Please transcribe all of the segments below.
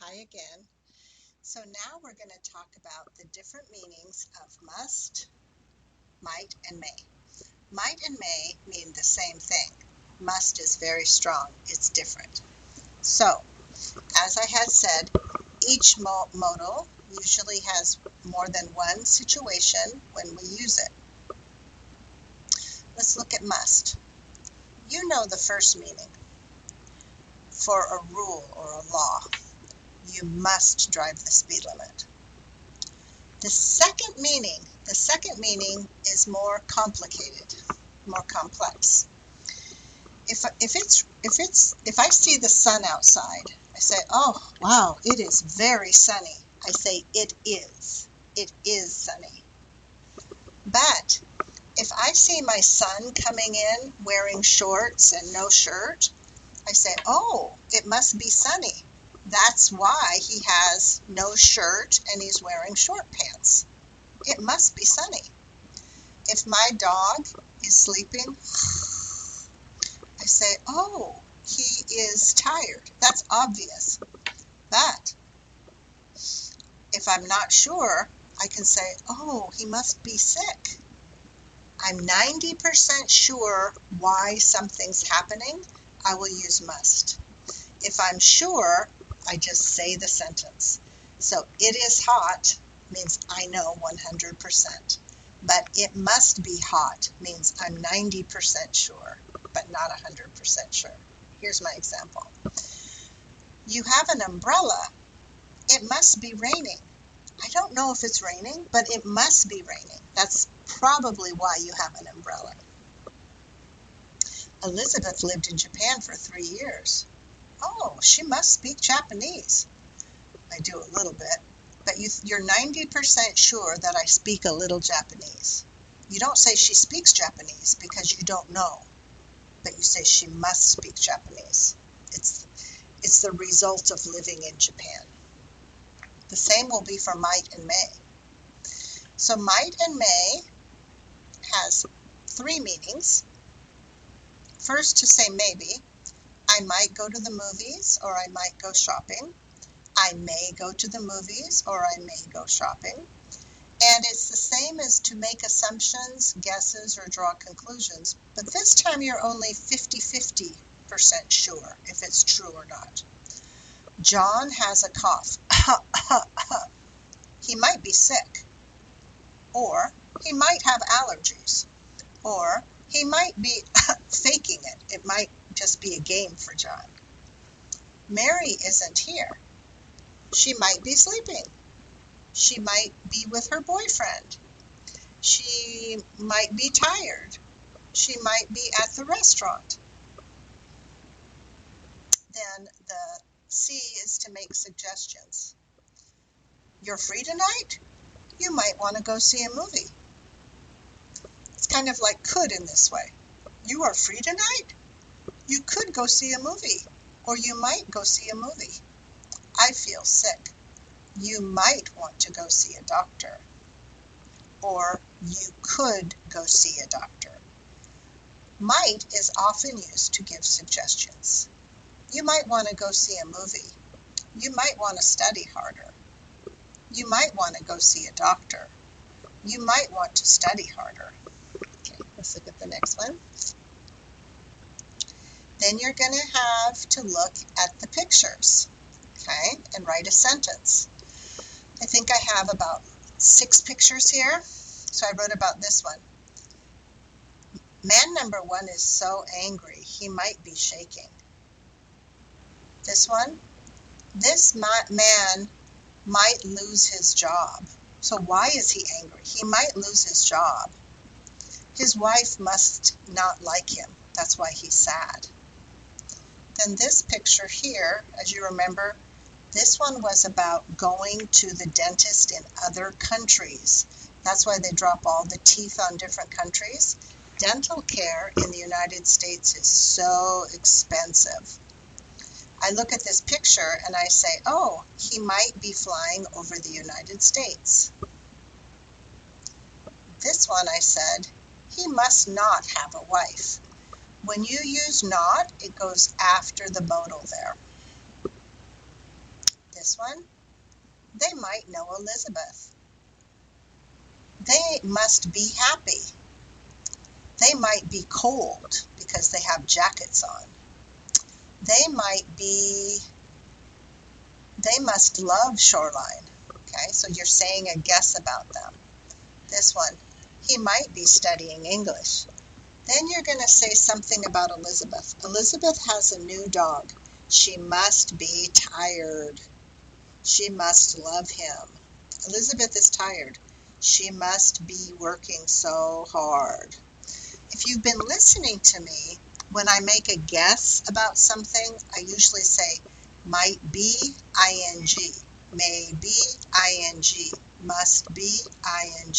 Hi again. So now we're going to talk about the different meanings of must, might, and may. Might and may mean the same thing. Must is very strong. It's different. So, as I had said, each modal usually has more than one situation when we use it. Let's look at must. You know the first meaning. For a rule or a law, you must drive the speed limit. The second meaning is more complicated, more complex. If I see the sun outside, I say, "Oh, wow, it is very sunny." I say it is. It is sunny. But if I see my son coming in wearing shorts and no shirt, I say, "Oh, it must be sunny. That's why he has no shirt and he's wearing short pants. It must be sunny." If my dog is sleeping, I say, "Oh, he is tired." That's obvious. But if I'm not sure, I can say, "Oh, he must be sick." I'm 90% sure why something's happening, I will use must. If I'm sure, I just say the sentence. So it is hot means I know 100%. But it must be hot means I'm 90% sure, but not 100% sure. Here's my example. You have an umbrella. It must be raining. I don't know if it's raining, but it must be raining. That's probably why you have an umbrella. Elizabeth lived in Japan for 3 years. Oh, she must speak Japanese. I do a little bit, but you're 90% sure that I speak a little Japanese. You don't say she speaks Japanese because you don't know, but you say she must speak Japanese. It's the result of living in Japan. The same will be for might and may. So might and may has three meanings. First, to say maybe, I might go to the movies or I might go shopping. I may go to the movies or I may go shopping. And it's the same as to make assumptions, guesses, or draw conclusions, but this time you're only 50-50% sure if it's true or not. John has a cough. He might be sick. Or he might have allergies. Or he might be faking it. It might just be a game for John. Mary isn't here. She might be sleeping. She might be with her boyfriend. She might be tired. She might be at the restaurant. Then the C is to make suggestions. You're free tonight? You might want to go see a movie. It's kind of like could in this way. You are free tonight? You could go see a movie, or you might go see a movie. I feel sick. You might want to go see a doctor, or you could go see a doctor. Might is often used to give suggestions. You might want to go see a movie. You might want to study harder. You might want to go see a doctor. You might want to study harder. Okay, let's look at the next one. Then you're going to have to look at the pictures, okay, and write a sentence. I think I have about 6 pictures here, so I wrote about this one. Man number 1 is so angry, he might be shaking. This one, this man might lose his job. So why is he angry? He might lose his job. His wife must not like him. That's why he's sad. Then this picture here, as you remember, this one was about going to the dentist in other countries. That's why they drop all the teeth on different countries. Dental care in the United States is so expensive. I look at this picture and I say, oh, he might be flying over the United States. This one I said, he must not have a wife. When you use not, it goes after the modal there. This this one, they might know Elizabeth. They must be happy. They might be cold because they have jackets on. They must love Shoreline. Okay, so you're saying a guess about them. This one, he might be studying English. Then you're going to say something about Elizabeth. Elizabeth has a new dog. She must be tired. She must love him. Elizabeth is tired. She must be working so hard. If you've been listening to me, when I make a guess about something, I usually say might be, ing, may be, ing, must be, ing.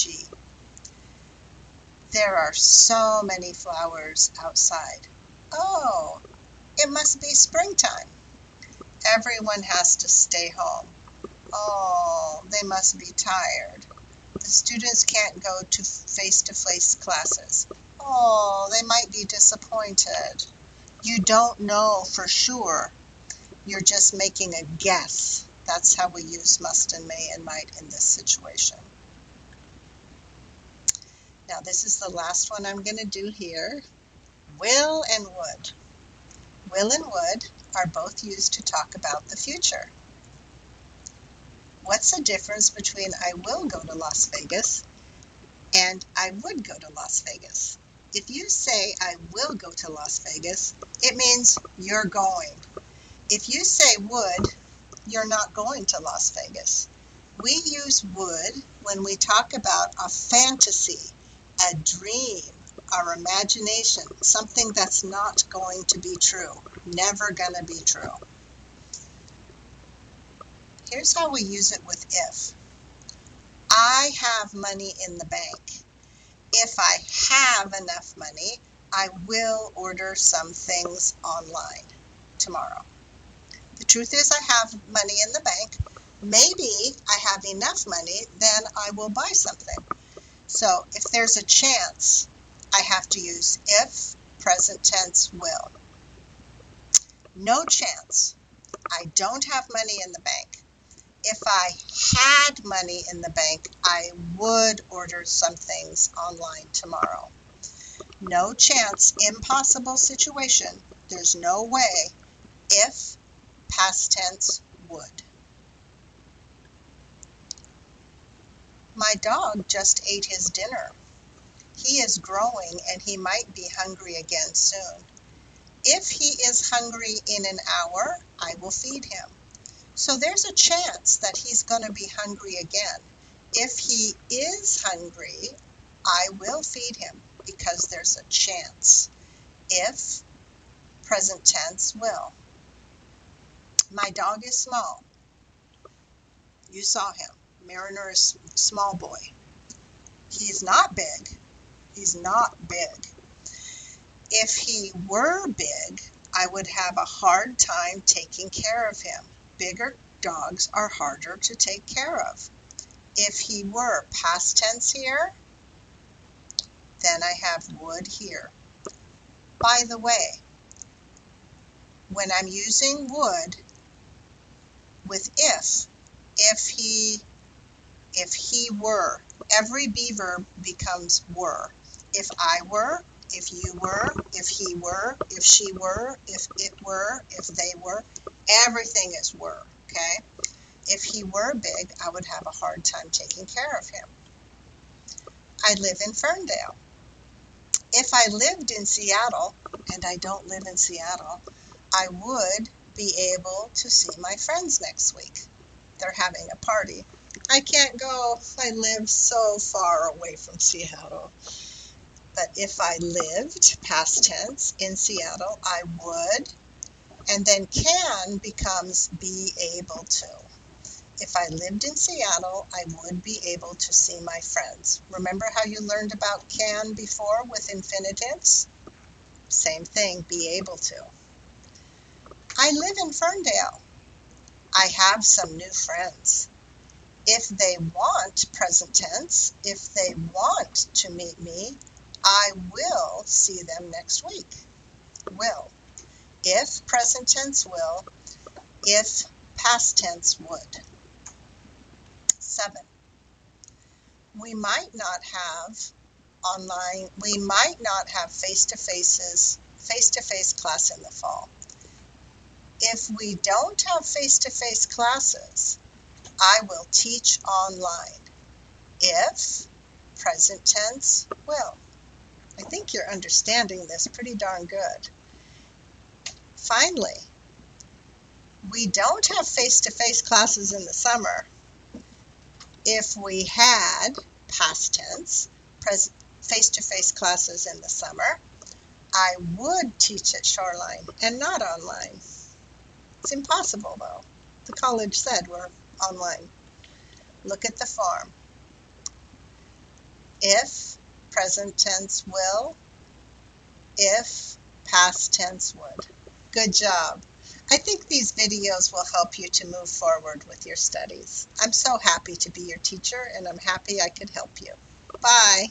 There are so many flowers outside. Oh, it must be springtime. Everyone has to stay home. Oh, they must be tired. The students can't go to face-to-face classes. Oh, they might be disappointed. You don't know for sure. You're just making a guess. That's how we use must and may and might in this situation. Now, this is the last one I'm going to do here. Will and would. Will and would are both used to talk about the future. What's the difference between I will go to Las Vegas and I would go to Las Vegas? If you say I will go to Las Vegas, it means you're going. If you say would, you're not going to Las Vegas. We use would when we talk about a fantasy, a dream, our imagination, something that's not going to be true, never going to be true. Here's how we use it with if. I have money in the bank. If I have enough money, I will order some things online tomorrow. The truth is I have money in the bank. Maybe I have enough money, then I will buy something. So if there's a chance, I have to use if, present tense, will. No chance. I don't have money in the bank. If I had money in the bank, I would order some things online tomorrow. No chance, impossible situation. There's no way. If, past tense, would. My dog just ate his dinner. He is growing and he might be hungry again soon. If he is hungry in an hour, I will feed him. So there's a chance that he's going to be hungry again. If he is hungry, I will feed him because there's a chance. If, present tense, will. My dog is small. You saw him. Mariner is a small boy. He's not big. He's not big. If he were big, I would have a hard time taking care of him. Bigger dogs are harder to take care of. If he were, past tense here, then I have would here. By the way, when I'm using would with if he were, every be verb becomes were. If I were, if you were, if he were, if she were, if it were, if they were, everything is were, okay? If he were big, I would have a hard time taking care of him. I live in Ferndale. If I lived in Seattle, and I don't live in Seattle, I would be able to see my friends next week. They're having a party. I can't go. I live so far away from Seattle. But if I lived, past tense, in Seattle, I would. And then can becomes be able to. If I lived in Seattle, I would be able to see my friends. Remember how you learned about can before with infinitives? Same thing, be able to. I live in Ferndale. I have some new friends. If they want, present tense, if they want to meet me, I will see them next week. Will. If, present tense, will. If, past tense would. 7. We might not have face-to-face class in the fall. If we don't have face-to-face classes, I will teach online. If, present tense, will. I think you're understanding this pretty darn good. Finally, we don't have face-to-face classes in the summer. If we had, past tense, face-to-face classes in the summer, I would teach at Shoreline and not online. It's impossible, though. The college said we're online. Look at the form. If, present tense, will. If, past tense, would. Good job. I think these videos will help you to move forward with your studies. I'm so happy to be your teacher, and I'm happy I could help you. Bye.